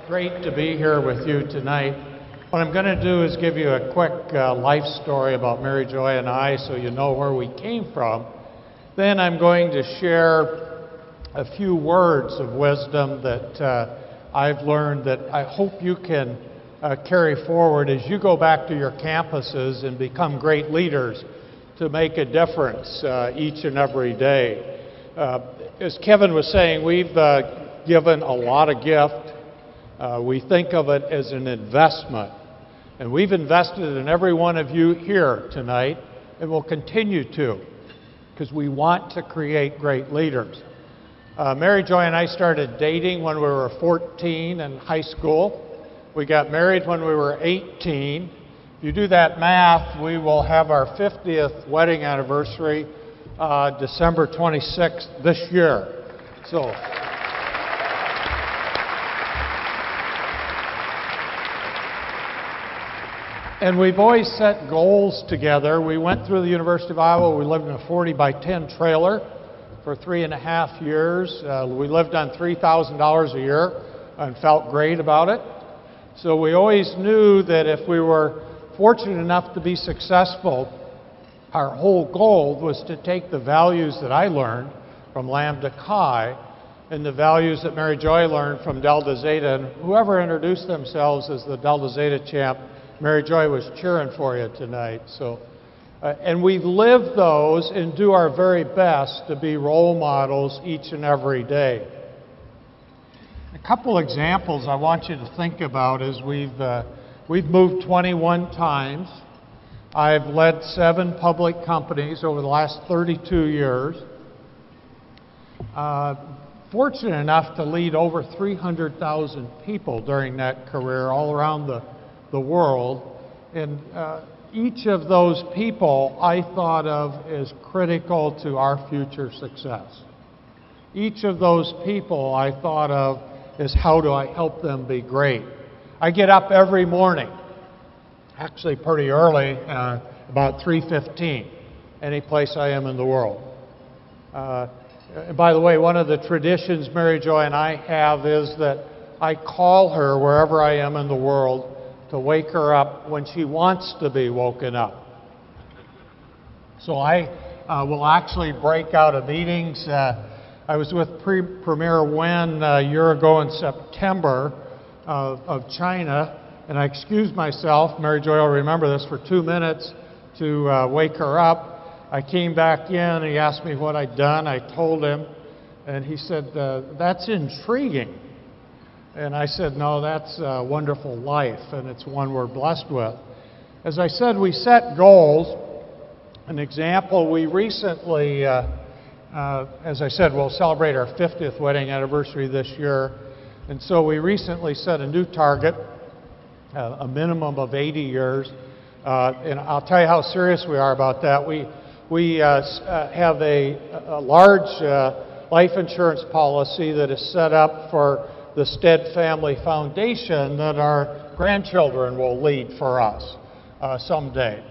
Great to be here with you tonight. What I'm going to do is give you a quick life story about Mary Joy and I so you know where we came from. Then I'm going to share a few words of wisdom that I've learned that I hope you can carry forward as you go back to your campuses and become great leaders to make a difference each and every day. As Kevin was saying, we've given a lot of gift. We think of it as an investment. And we've invested in every one of you here tonight and will continue to because we want to create great leaders. Mary Joy and I started dating when we were 14 in high school. We got married when we were 18. If you do that math, we will have our 50th wedding anniversary December 26th this year. So. And we've always set goals together. We went through the University of Iowa. We lived in a 40 by 10 trailer for 3.5 years. We lived on $3,000 a year and felt great about it. So we always knew that if we were fortunate enough to be successful, our whole goal was to take the values that I learned from Lambda Chi and the values that Mary Joy learned from Delta Zeta. And whoever introduced themselves as the Delta Zeta champ, Mary Joy was cheering for you tonight. So, and we live those and do our very best to be role models each and every day. A couple examples I want you to think about is we've moved 21 times. I've led 7 public companies over the last 32 years. Fortunate enough to lead over 300,000 people during that career all around the world, and each of those people I thought of as critical to our future success. Each of those people I thought of as how do I help them be great. I get up every morning, actually pretty early, about 3:15, any place I am in the world. And by the way, one of the traditions Mary Joy and I have is that I call her wherever I am in the world to wake her up when she wants to be woken up. So I will actually break out of meetings. I was with Premier Wen a year ago in September of China, and I excused myself. Mary Joy will remember this, for 2 minutes to wake her up. I came back in, and he asked me what I'd done. I told him, and he said, "That's intriguing." And I said, "No, that's a wonderful life, and it's one we're blessed with." As I said, we set goals. An example, we recently, as I said, we'll celebrate our 50th wedding anniversary this year. And so we recently set a new target, a minimum of 80 years. And I'll tell you how serious we are about that. We have a large life insurance policy that is set up for the Stead Family Foundation that our grandchildren will lead for us someday.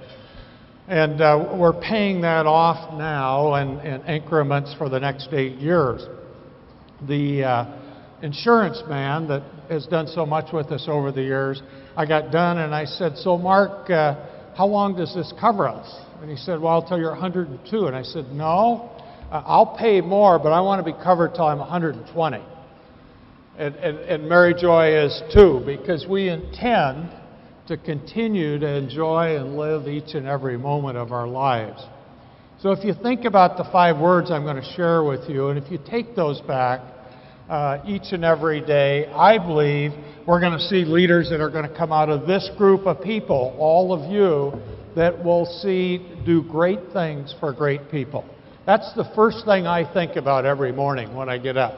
And we're paying that off now in increments for the next 8 years. The insurance man that has done so much with us over the years, I got done and I said, "So Mark, how long does this cover us?" And he said, "Well, until you're 102. And I said, "No, I'll pay more, but I want to be covered till I'm 120. And Mary Joy is too, because we intend to continue to enjoy and live each and every moment of our lives. So if you think about the 5 words I'm going to share with you, and if you take those back each and every day, I believe we're going to see leaders that are going to come out of this group of people, all of you, that will do great things for great people. That's the first thing I think about every morning when I get up.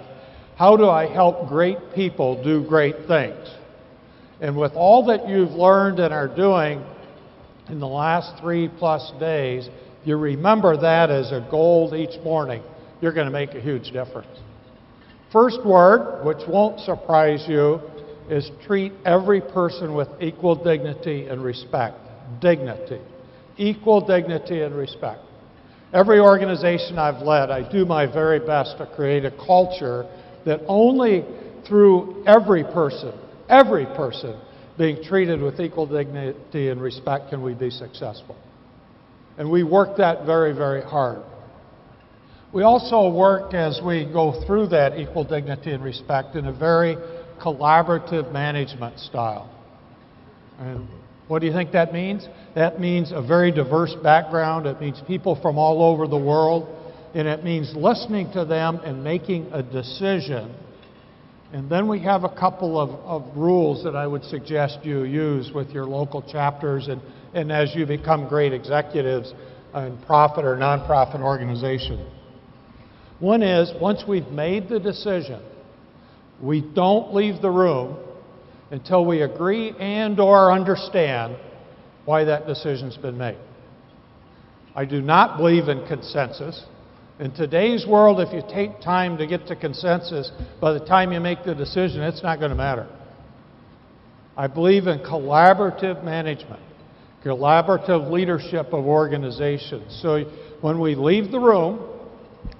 How do I help great people do great things? And with all that you've learned and are doing in the last 3+ days, you remember that as a goal each morning, you're going to make a huge difference. First word, which won't surprise you, is treat every person with equal dignity and respect. Dignity. Equal dignity and respect. Every organization I've led, I do my very best to create a culture that only through every person every person being treated with equal dignity and respect can we be successful. And we work that very, very hard. We also work as we go through that equal dignity and respect in a very collaborative management style. And what do you think that means? That means a very diverse background. It means people from all over the world. And it means listening to them and making a decision. And then we have a couple of rules that I would suggest you use with your local chapters and as you become great executives in profit or nonprofit organizations. One is, once we've made the decision, we don't leave the room until we agree and or understand why that decision's been made. I do not believe in consensus. In today's world, if you take time to get to consensus, by the time you make the decision, it's not going to matter. I believe in collaborative management, collaborative leadership of organizations. So when we leave the room,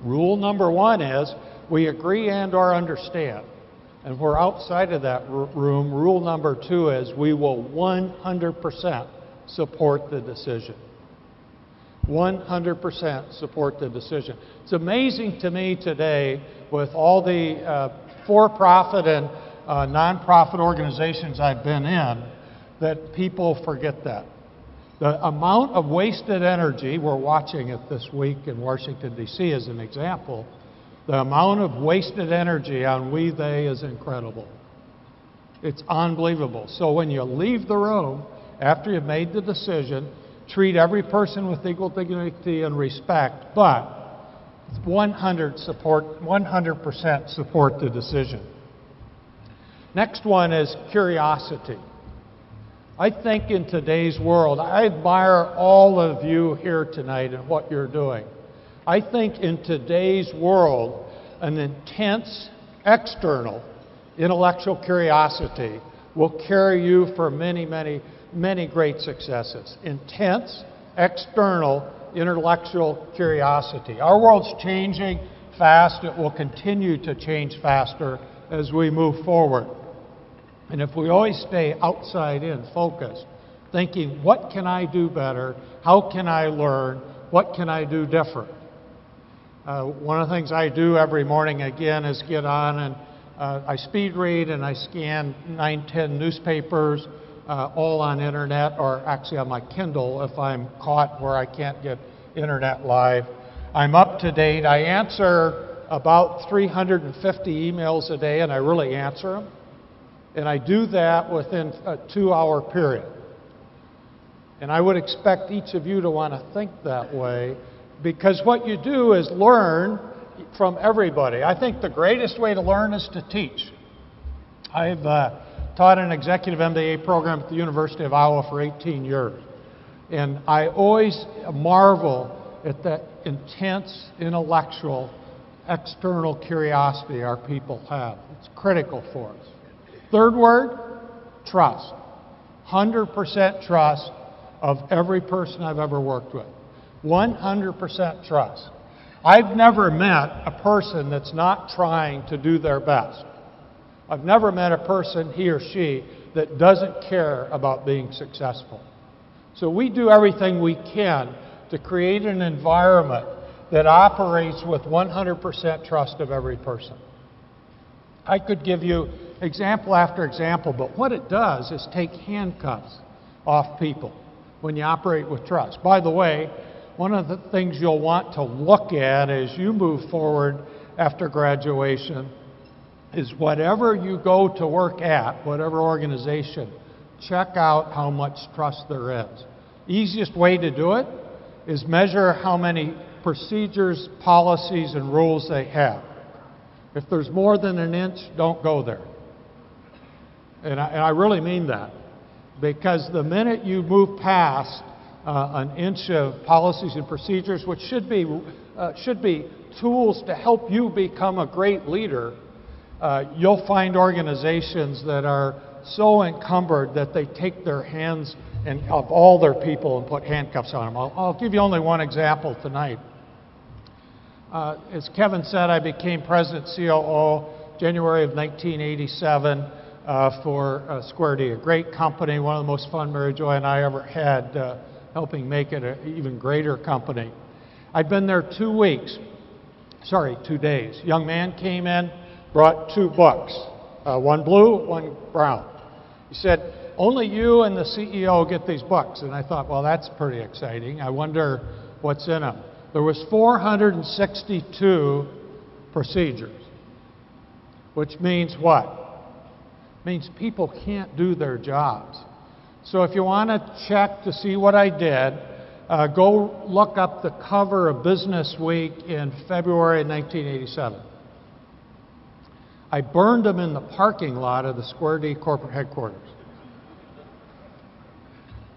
rule number one is we agree and or understand. And we're outside of that room. Rule number two is we will 100% support the decision. 100% support the decision. It's amazing to me today with all the for-profit and nonprofit organizations I've been in that people forget that. The amount of wasted energy, we're watching it this week in Washington, D.C. as an example, the amount of wasted energy on we, they is incredible. It's unbelievable. So when you leave the room, after you've made the decision, treat every person with equal dignity and respect, but 100% support the decision. Next one is curiosity. I think in today's world, I admire all of you here tonight and what you're doing. I think in today's world, an intense external intellectual curiosity will carry you for many, many, many great successes. Intense external intellectual curiosity. Our world's changing fast. It will continue to change faster as we move forward. And if we always stay outside in focused, thinking, what can I do better? How can I learn? What can I do different? One of the things I do every morning again is get on and I speed read and I scan 9-10 newspapers, all on internet, or actually on my Kindle if I'm caught where I can't get internet live. I'm up to date. I answer about 350 emails a day, and I really answer them. And I do that within a 2-hour period. And I would expect each of you to want to think that way, because what you do is learn from everybody. I think the greatest way to learn is to teach. I've taught an executive MBA program at the University of Iowa for 18 years. And I always marvel at that intense intellectual external curiosity our people have. It's critical for us. Third word, trust. 100% trust of every person I've ever worked with. 100% trust. I've never met a person that's not trying to do their best. I've never met a person, he or she, that doesn't care about being successful. So we do everything we can to create an environment that operates with 100% trust of every person. I could give you example after example, but what it does is take handcuffs off people when you operate with trust. By the way, one of the things you'll want to look at as you move forward after graduation is whatever you go to work at, whatever organization, check out how much trust there is. Easiest way to do it is measure how many procedures, policies, and rules they have. If there's more than an inch, don't go there. And I really mean that. Because the minute you move past an inch of policies and procedures, which should be tools to help you become a great leader, you'll find organizations that are so encumbered that they take their hands of all their people and put handcuffs on them. I'll give you only one example tonight. As Kevin said, I became President COO January of 1987. for Square D, a great company, one of the most fun Mary Joy and I ever had, helping make it an even greater company. I'd been there 2 days. Young man came in, brought 2 books, one blue, one brown. He said, only you and the CEO get these books. And I thought, well, that's pretty exciting. I wonder what's in them. There was 462 procedures, which means what? It means people can't do their jobs. So if you want to check to see what I did, go look up the cover of Business Week in February 1987. I burned them in the parking lot of the Square D corporate headquarters.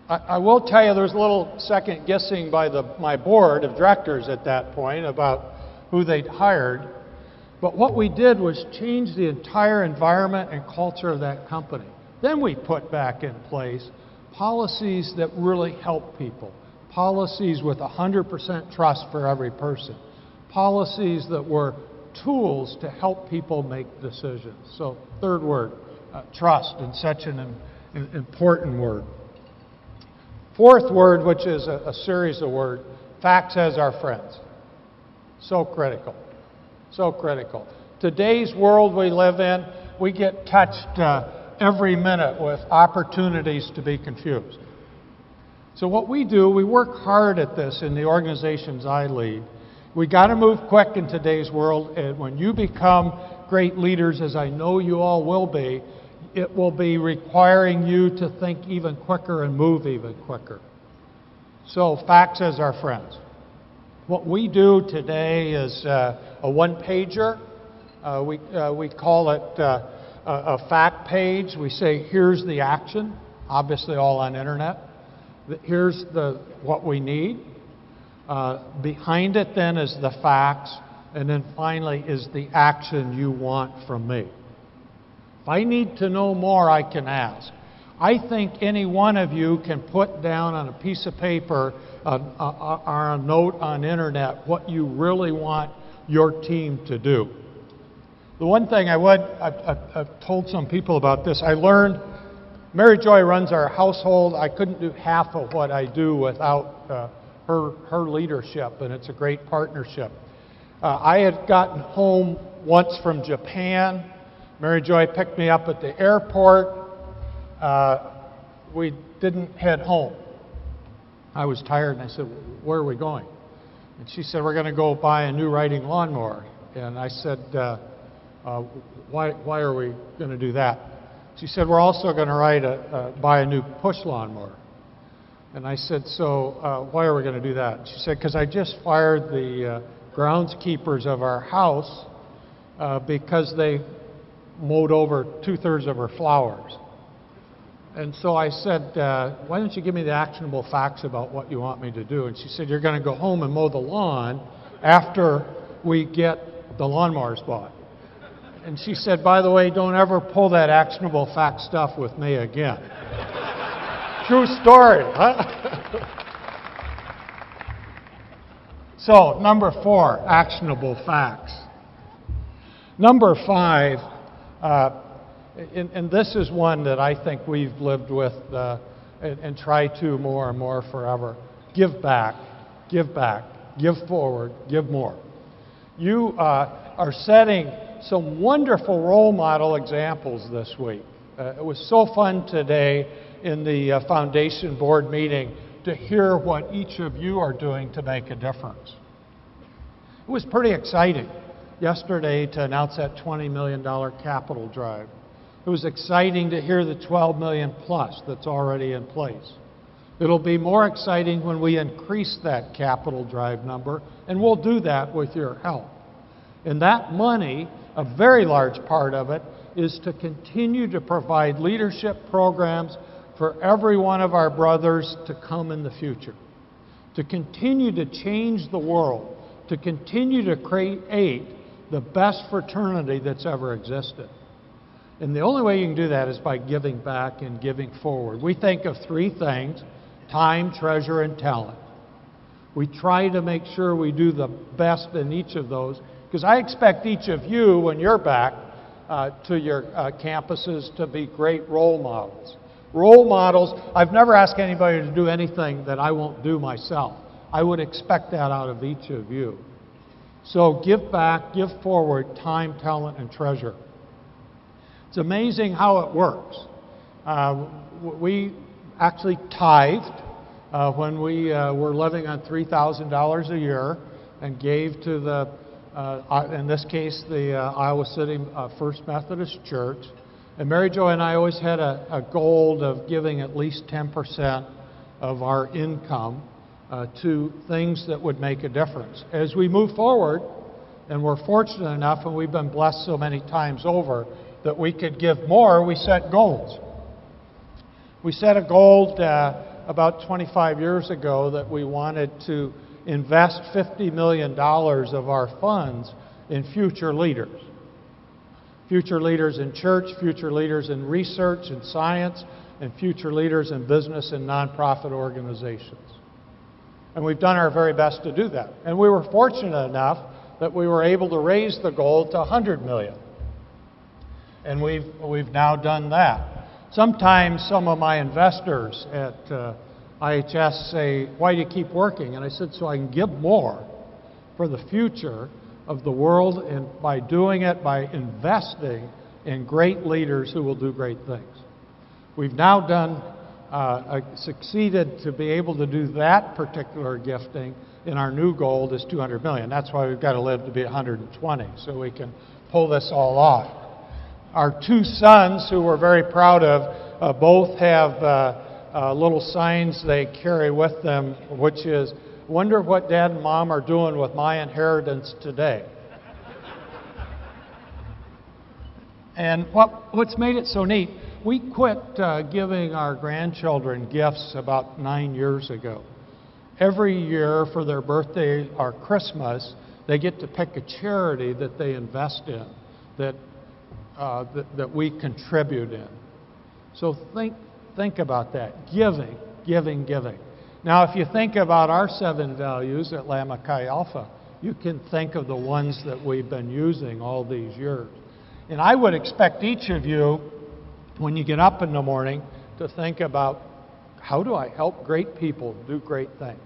I will tell you there was a little second guessing by my board of directors at that point about who they'd hired. But what we did was change the entire environment and culture of that company. Then we put back in place policies that really help people. Policies with 100% trust for every person. Policies that were tools to help people make decisions. So, third word, trust, and such an important word. Fourth word, which is a series of words, facts as our friends. So critical. So critical. Today's world we live in, we get touched every minute with opportunities to be confused. So what we do, we work hard at this in the organizations I lead. We got to move quick in today's world, and when you become great leaders, as I know you all will be, it will be requiring you to think even quicker and move even quicker. So facts as our friends. What we do today is a one-pager. We call it a fact page. We say, here's the action, obviously all on internet. Here's what we need. Behind it then is the facts, and then finally is the action you want from me. If I need to know more, I can ask. I think any one of you can put down on a piece of paper or a note on internet what you really want your team to do. The one thing I've told some people about this, I learned Mary Joy runs our household. I couldn't do half of what I do without her leadership, and it's a great partnership. I had gotten home once from Japan. Mary Joy picked me up at the airport. We didn't head home. I was tired, and I said, where are we going? And she said, we're going to go buy a new riding lawnmower. And I said, why are we going to do that? She said, we're also going to buy a new push lawnmower. And I said, so why are we going to do that? She said, because I just fired the groundskeepers of our house because they mowed over 2/3 of her flowers. And so I said, why don't you give me the actionable facts about what you want me to do? And she said, you're going to go home and mow the lawn after we get the lawnmowers bought. And she said, by the way, don't ever pull that actionable fact stuff with me again. True story, huh? So, number 4, actionable facts. Number 5, and this is one that I think we've lived with and try to more and more forever. Give back, give forward, give more. You are setting some wonderful role model examples this week. It was so fun today in the foundation board meeting to hear what each of you are doing to make a difference. It was pretty exciting yesterday to announce that $20 million capital drive. It was exciting to hear the 12 million plus that's already in place. It'll be more exciting when we increase that capital drive number, and we'll do that with your help. And that money, a very large part of it, is to continue to provide leadership programs for every one of our brothers to come in the future, to continue to change the world, to continue to create the best fraternity that's ever existed. And the only way you can do that is by giving back and giving forward. We think of 3 things: time, treasure, and talent. We try to make sure we do the best in each of those, because I expect each of you, when you're back, to your campuses to be great role models. Role models, I've never asked anybody to do anything that I won't do myself. I would expect that out of each of you. So give back, give forward time, talent, and treasure. It's amazing how it works. We actually tithed when we were living on $3,000 a year and gave to the, in this case, the Iowa City First Methodist Church. And Mary Jo and I always had a goal of giving at least 10% of our income to things that would make a difference. As we move forward, and we're fortunate enough, and we've been blessed so many times over, that we could give more, we set goals. We set a goal about 25 years ago that we wanted to invest $50 million of our funds in future leaders. Future leaders in church, future leaders in research and science, and future leaders in business and nonprofit organizations. And we've done our very best to do that. And we were fortunate enough that we were able to raise the goal to $100 million. And we've now done that. Sometimes some of my investors at IHS say, "Why do you keep working?" And I said, "So I can give more for the future of the world, and by doing it, by investing in great leaders who will do great things." We've now done, succeeded to be able to do that particular gifting, and our new goal is $200 million. That's why we've got to live to be 120, so we can pull this all off. Our two sons, who we're very proud of, both have little signs they carry with them, which is, "Wonder what Dad and Mom are doing with my inheritance today." And what's made it so neat, we quit giving our grandchildren gifts about 9 years ago. Every year for their birthday or Christmas, they get to pick a charity that they invest in, that we contribute in. So think about that. Giving, giving, giving. Now, if you think about our 7 values at Lambda Chi Alpha, you can think of the ones that we've been using all these years. And I would expect each of you, when you get up in the morning, to think about, how do I help great people do great things?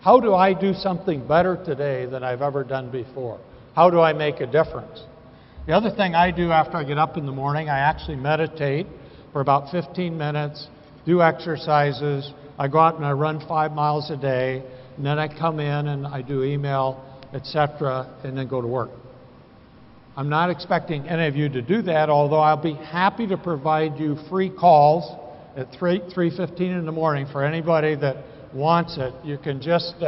How do I do something better today than I've ever done before? How do I make a difference? The other thing I do after I get up in the morning, I actually meditate for about 15 minutes, do exercises. I go out and I run 5 miles a day, and then I come in and I do email, etc., and then go to work. I'm not expecting any of you to do that, although I'll be happy to provide you free calls at 3:15 in the morning for anybody that wants it. You can just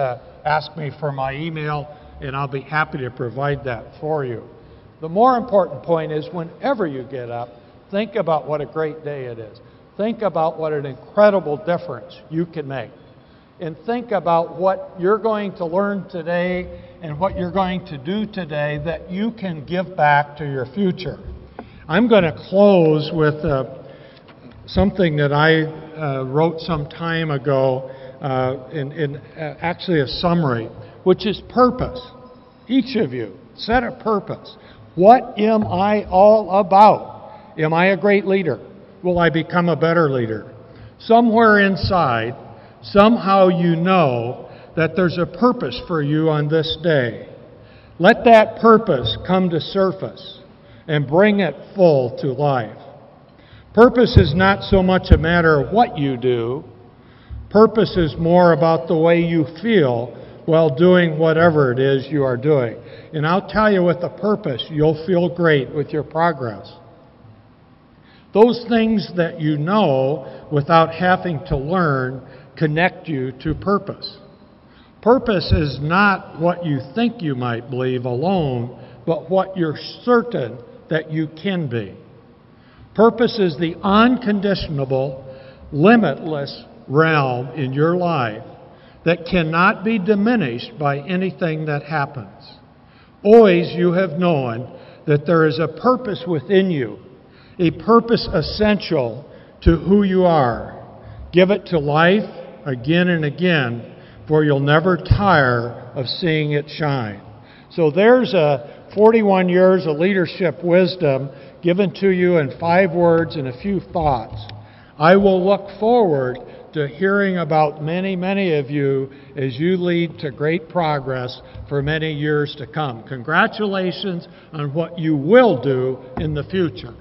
ask me for my email, and I'll be happy to provide that for you. The more important point is, whenever you get up, think about what a great day it is. Think about what an incredible difference you can make. And think about what you're going to learn today and what you're going to do today that you can give back to your future. I'm going to close with something that I wrote some time ago, in actually a summary, which is purpose. Each of you, set a purpose. What am I all about? Am I a great leader? Will I become a better leader? Somewhere inside, somehow you know that there's a purpose for you on this day. Let that purpose come to surface and bring it full to life. Purpose is not so much a matter of what you do. Purpose is more about the way you feel while doing whatever it is you are doing. And I'll tell you, with a purpose, you'll feel great with your progress. Those things that you know without having to learn connect you to purpose. Purpose is not what you think you might believe alone, but what you're certain that you can be. Purpose is the unconditional, limitless realm in your life that cannot be diminished by anything that happens. Always you have known that there is a purpose within you, a purpose essential to who you are. Give it to life again and again, for you'll never tire of seeing it shine. So there's 41 years of leadership wisdom given to you in 5 words and a few thoughts. I will look forward to hearing about many, many of you as you lead to great progress for many years to come. Congratulations on what you will do in the future.